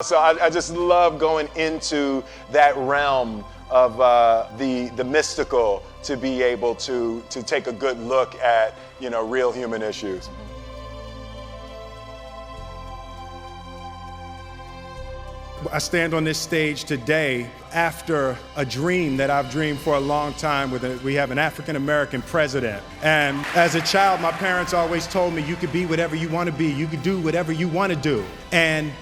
So I just love going into that realm of the mystical to be able to take a good look at, real human issues. I stand on this stage today after a dream that I've dreamed for a long time. We have an African-American president. And as a child, my parents always told me, you could be whatever you want to be. You could do whatever you want to do. And,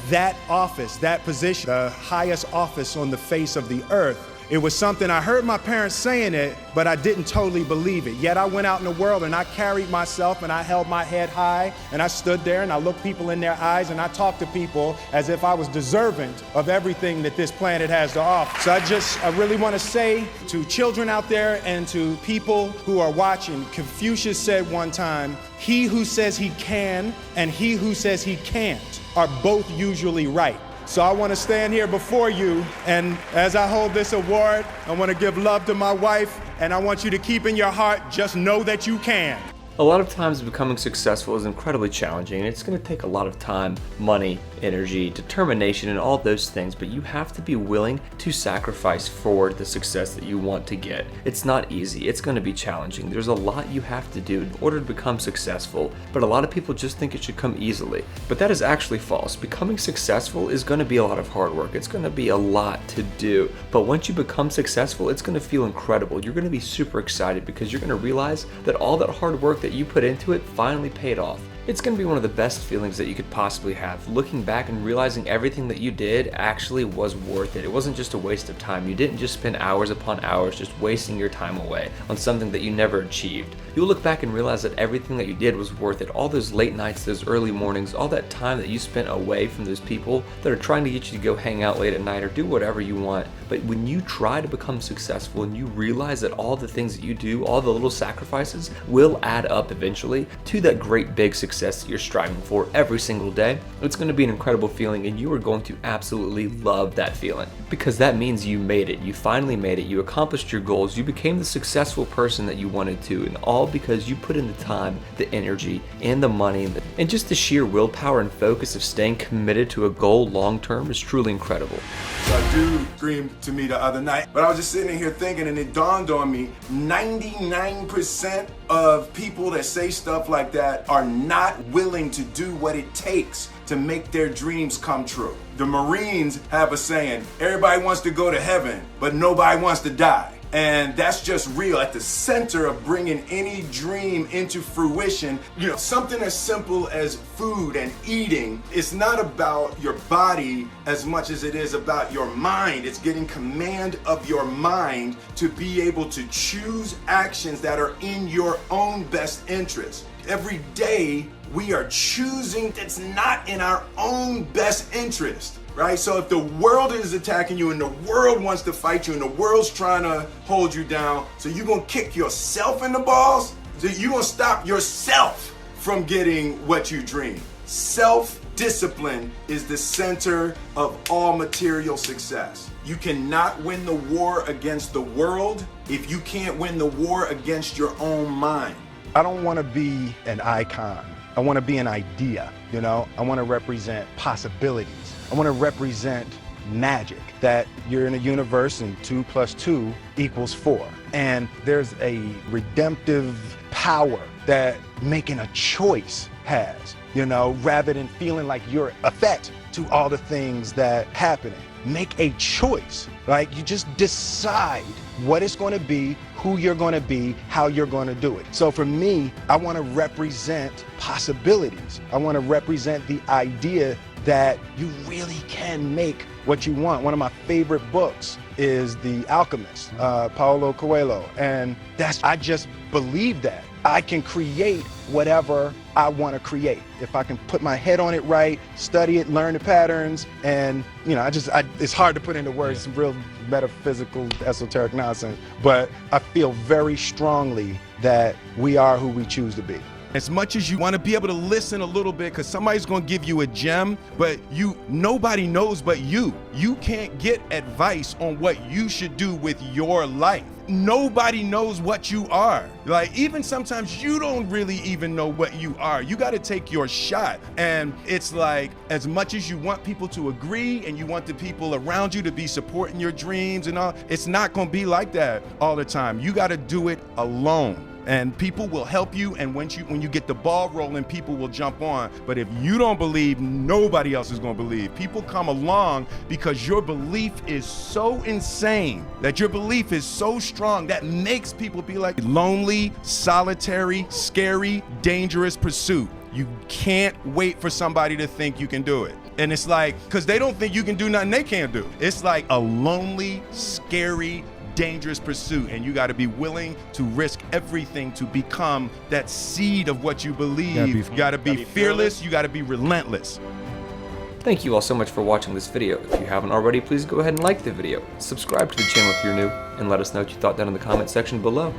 that office, that position, the highest office on the face of the earth, it was something I heard my parents saying it, but I didn't totally believe it. Yet I went out in the world and I carried myself and I held my head high and I stood there and I looked people in their eyes and I talked to people as if I was deserving of everything that this planet has to offer. So I really want to say to children out there and to people who are watching, Confucius said one time, he who says he can and he who says he can't are both usually right. So I want to stand here before you, and as I hold this award, I want to give love to my wife, and I want you to keep in your heart, just know that you can. A lot of times becoming successful is incredibly challenging, and it's going to take a lot of time, money, energy, determination, and all those things, but you have to be willing to sacrifice for the success that you want to get. It's not easy. It's going to be challenging. There's a lot you have to do in order to become successful, but a lot of people just think it should come easily. But that is actually false. Becoming successful is going to be a lot of hard work. It's going to be a lot to do, but once you become successful, it's going to feel incredible. You're going to be super excited because you're going to realize that all that hard work that you put into it finally paid off. It's going to be one of the best feelings that you could possibly have, looking back and realizing everything that you did actually was worth it. It wasn't just a waste of time. You didn't just spend hours upon hours just wasting your time away on something that you never achieved. You'll look back and realize that everything that you did was worth it. All those late nights, those early mornings, all that time that you spent away from those people that are trying to get you to go hang out late at night or do whatever you want. But when you try to become successful and you realize that all the things that you do, all the little sacrifices will add up eventually to that great big success that you're striving for every single day, it's going to be an incredible feeling, and you are going to absolutely love that feeling, because that means you made it. You finally made it. You accomplished your goals. You became the successful person that you wanted to, and all because you put in the time, the energy, and the money, and just the sheer willpower and focus of staying committed to a goal long term is truly incredible. So a dude screamed to me the other night, but I was just sitting here thinking, and it dawned on me, 99% of people that say stuff like that are not willing to do what it takes to make their dreams come true. The Marines have a saying, everybody wants to go to heaven, but nobody wants to die. And that's just real. At the center of bringing any dream into fruition, something as simple as food and eating, it's not about your body as much as it is about your mind. It's getting command of your mind to be able to choose actions that are in your own best interest. Every day, we are choosing that's not in our own best interest. Right? So if the world is attacking you and the world wants to fight you and the world's trying to hold you down, so you're going to kick yourself in the balls? So you're going to stop yourself from getting what you dream. Self-discipline is the center of all material success. You cannot win the war against the world if you can't win the war against your own mind. I don't want to be an icon. I want to be an idea, I want to represent possibilities. I want to represent magic, that you're in a universe and 2 + 2 = 4. And there's a redemptive power that making a choice has, rather than feeling like you're a threat to all the things that happening. Make a choice, right? You just decide what it's going to be, who you're going to be, how you're going to do it. So for me, I want to represent possibilities. I want to represent the idea that you really can make what you want. One of my favorite books is The Alchemist, Paulo Coelho. And I just believe that I can create whatever I want to create. If I can put my head on it right, study it, learn the patterns, and it's hard to put into words, some real metaphysical, esoteric nonsense, but I feel very strongly that we are who we choose to be. As much as you want to be able to listen a little bit, because somebody's going to give you a gem, but nobody knows but you. You can't get advice on what you should do with your life. nobody knows what you are. Like, even sometimes you don't really even know what you are. You got to take your shot. And it's like, as much as you want people to agree and you want the people around you to be supporting your dreams and all, it's not going to be like that all the time. You got to do it alone. And people will help you, and when you get the ball rolling, people will jump on. But if you don't believe, nobody else is going to believe. People come along because your belief is so insane, that your belief is so strong, that makes people be like, lonely, solitary, scary, dangerous pursuit. You can't wait for somebody to think you can do it. And it's like, because they don't think you can do nothing they can't do. It's like a lonely, scary, dangerous pursuit, and you got to be willing to risk everything to become that seed of what you believe. You got to be fearless. You got to be relentless. Thank you all so much for watching this video. If you haven't already, please go ahead and like the video, subscribe to the channel if you're new, and let us know what you thought down in the comment section below.